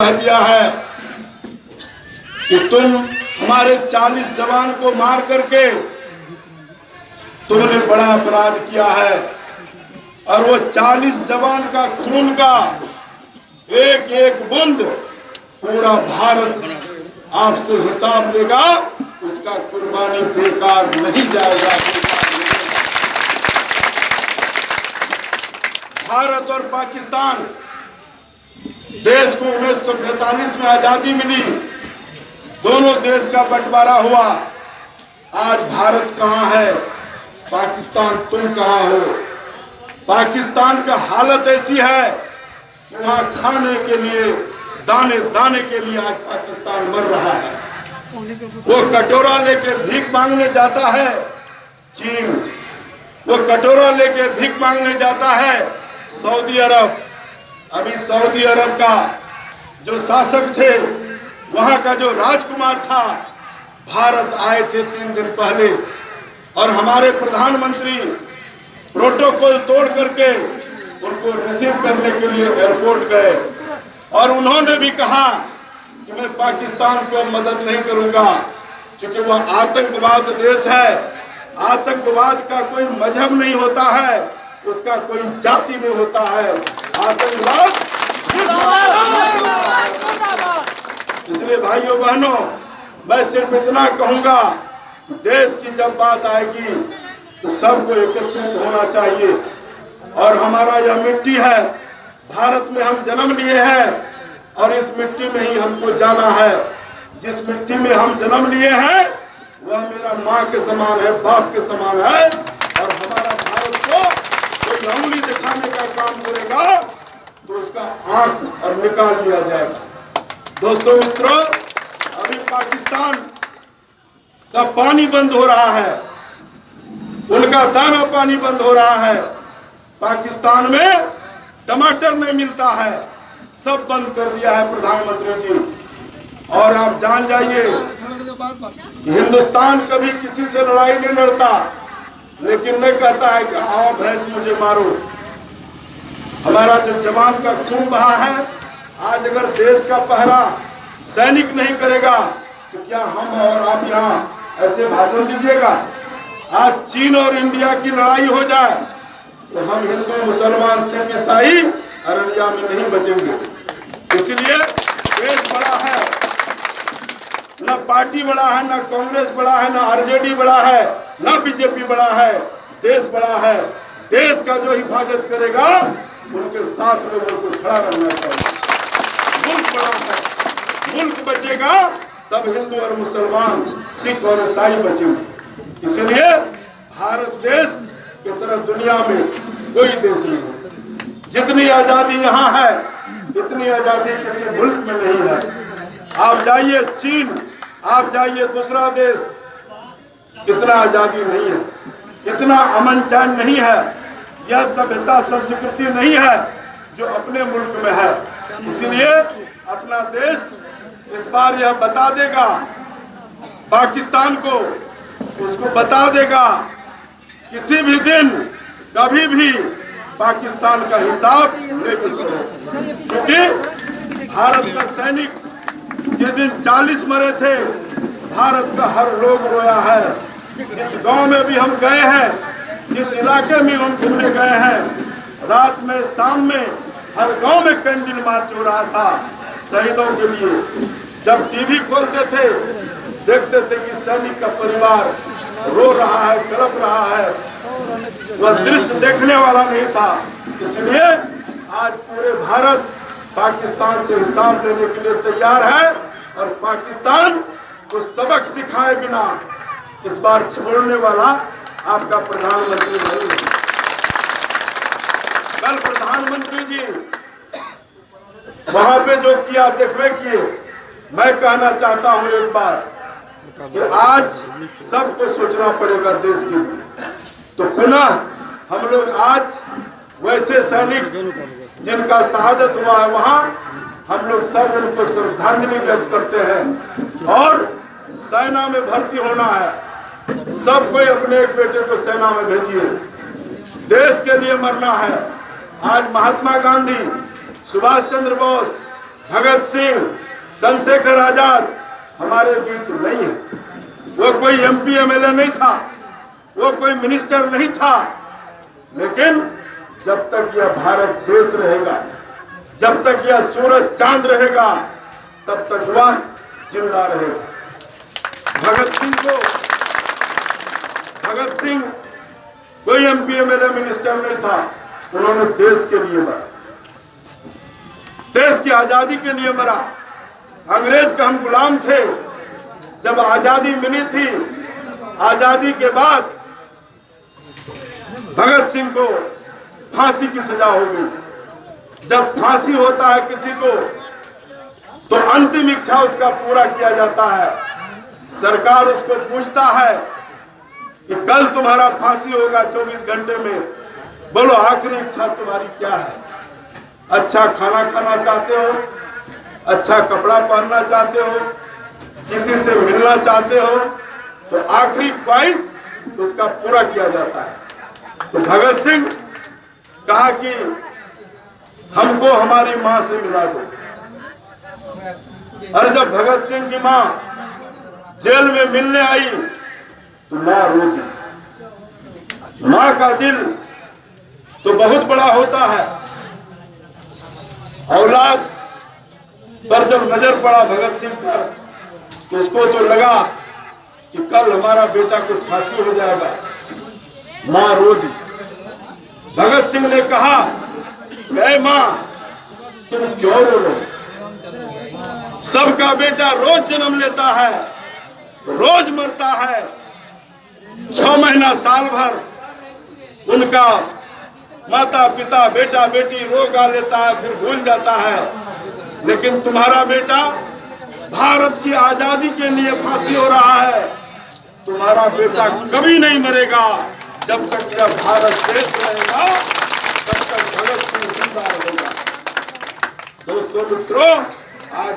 कह दिया है कि तुम हमारे 40 जवान को मार करके तुमने बड़ा अपराध किया है और वो 40 जवान का खून का एक एक बूंद पूरा भारत आपसे हिसाब लेगा। उसका कुर्बानी बेकार नहीं जाएगा। भारत और पाकिस्तान देश को 1945 में आजादी मिली, दोनों देश का बंटवारा हुआ। आज भारत कहाँ है, पाकिस्तान तुम कहाँ हो। पाकिस्तान का हालत ऐसी है कि वहाँ खाने के लिए दाने दाने के लिए आज पाकिस्तान मर रहा है। वो कटोरा लेके भीख मांगने जाता है चीन, वो कटोरा लेके भीख मांगने जाता है सऊदी अरब। अभी सऊदी अरब का जो शासक थे, वहां का जो राजकुमार था, भारत आए थे 3 दिन पहले और हमारे प्रधानमंत्री प्रोटोकॉल तोड़ करके उनको रिसीव करने के लिए एयरपोर्ट गए और उन्होंने भी कहा कि मैं पाकिस्तान को मदद नहीं करूंगा क्योंकि वह आतंकवाद देश है। आतंकवाद का कोई मजहब नहीं होता है, उसका कोई जाति में होता है। आतंकवाद इसलिए भाइयों बहनों, मैं सिर्फ इतना कहूंगा, देश की जब बात आएगी तो सबको एकत्रित होना चाहिए। और हमारा यह मिट्टी है, भारत में हम जन्म लिए हैं और इस मिट्टी में ही हमको जाना है। जिस मिट्टी में हम जन्म लिए हैं वह मेरा माँ के समान है, बाप के समान है। और हमारा भारत को कोई उंगली दिखाने का काम करेगा तो उसका आंख और निकाल लिया जाएगा। दोस्तों मित्रों, अभी पाकिस्तान का पानी बंद हो रहा है, उनका दाना पानी बंद हो रहा है। पाकिस्तान में टमाटर नहीं मिलता है, सब बंद कर दिया है प्रधानमंत्री जी। और आप जान जाइए कि हिंदुस्तान कभी किसी से लड़ाई नहीं लड़ता, लेकिन नहीं कहता है कि आओ भैंस मुझे मारो। हमारा जो जवान का खून बहा है, आज अगर देश का पहरा सैनिक नहीं करेगा तो क्या हम और आप यहाँ ऐसे भाषण दीजिएगा? आज चीन और इंडिया की लड़ाई हो जाए तो हम हिंदू मुसलमान सिख ईसाई अररिया में नहीं बचेंगे। इसलिए देश बड़ा है, न पार्टी बड़ा है, न कांग्रेस बड़ा है, न आरजेडी बड़ा है, न बीजेपी बड़ा है। देश बड़ा है। देश का जो हिफाजत करेगा उनके साथ में उनको खड़ा रहना चाहिए। मुल्क बड़ा है, मुल्क बचेगा तब हिंदू और मुसलमान, सिख और ईसाई बचेंगे। इसलिए भारत देश की तरह दुनिया में कोई देश नहीं है। जितनी आजादी यहाँ है इतनी आजादी किसी मुल्क में नहीं है। आप जाइए चीन, आप जाइए दूसरा देश, इतना आजादी नहीं है, इतना अमन चैन नहीं है, यह सभ्यता संस्कृति नहीं है जो अपने मुल्क में है। इसलिए अपना देश इस बार यह बता देगा पाकिस्तान को, उसको बता देगा किसी भी दिन कभी भी पाकिस्तान का हिसाब लेके चलो। क्योंकि भारत का सैनिक जिस दिन 40 मरे थे, भारत का हर लोग रोया है। जिस गांव में भी हम गए हैं, जिस इलाके में हम घूमने गए हैं, रात में शाम में हर गांव में कैंडल मार्च हो रहा था शहीदों के लिए। जब टीवी खोलते थे देखते थे कि सैनिक का परिवार रो रहा है, कलप रहा है। वह दृश्य देखने वाला नहीं था। इसलिए आज पूरे भारत पाकिस्तान से हिसाब लेने के लिए तैयार है और पाकिस्तान को सबक सिखाए बिना इस बार छोड़ने वाला आपका प्रधानमंत्री नहीं है। कल प्रधानमंत्री जी वहां पे जो किया देखवे किए। मैं कहना चाहता हूं एक बार कि आज सबको सोचना पड़ेगा देश के लिए। तो पुनः हम लोग आज वैसे सैनिक जिनका शहादत हुआ है वहां हम लोग सब उनको श्रद्धांजलि व्यक्त करते हैं और सेना में भर्ती होना है। सब कोई अपने एक बेटे को सेना में भेजिए, देश के लिए मरना है। आज महात्मा गांधी, सुभाष चंद्र बोस, भगत सिंह, चंद्रशेखर आजाद हमारे बीच नहीं है। वो कोई एमपी एमएलए नहीं था, वो कोई मिनिस्टर नहीं था, लेकिन जब तक यह भारत देश रहेगा, जब तक यह सूरज चांद रहेगा, तब तक वह जिंदा रहेगा। भगत सिंह कोई एमपी एमएलए मिनिस्टर नहीं था, उन्होंने देश के लिए मरा, देश की आजादी के लिए मरा। अंग्रेज का हम गुलाम थे। जब आजादी मिली थी, आजादी के बाद भगत सिंह को फांसी की सजा हो गई। जब फांसी होता है किसी को, तो अंतिम इच्छा उसका पूरा किया जाता है। सरकार उसको पूछता है कि कल तुम्हारा फांसी होगा 24 घंटे में, बोलो आखिरी इच्छा तुम्हारी क्या है? अच्छा खाना खाना चाहते हो, अच्छा कपड़ा पहनना चाहते हो, किसी से मिलना चाहते हो, तो आखिरी ख्वाहिश उसका पूरा किया जाता है। तो भगत सिंह कहा कि हमको हमारी मां से मिला दो। अरे जब भगत सिंह की मां जेल में मिलने आई तो मां रो दी। मां का दिल तो बहुत बड़ा होता है। औलाद पर जब नजर पड़ा भगत सिंह पर, तो उसको तो लगा कि कल हमारा बेटा को फांसी हो जाएगा। मां रो दी। भगत सिंह ने कहा, "ऐ मां, तुम क्यों रो रहे? सबका बेटा रोज जन्म लेता है, रोज मरता है। 6 महीना साल भर उनका माता पिता बेटा बेटी रोग आ लेता है, फिर भूल जाता है। लेकिन तुम्हारा बेटा भारत की आजादी के लिए फांसी हो रहा है। तुम्हारा बेटा कभी नहीं मरेगा। जब तक यह भारत देश रहेगा, तब तक भगत सिंह जिंदा रहेगा।" दोस्तों मित्रों, आज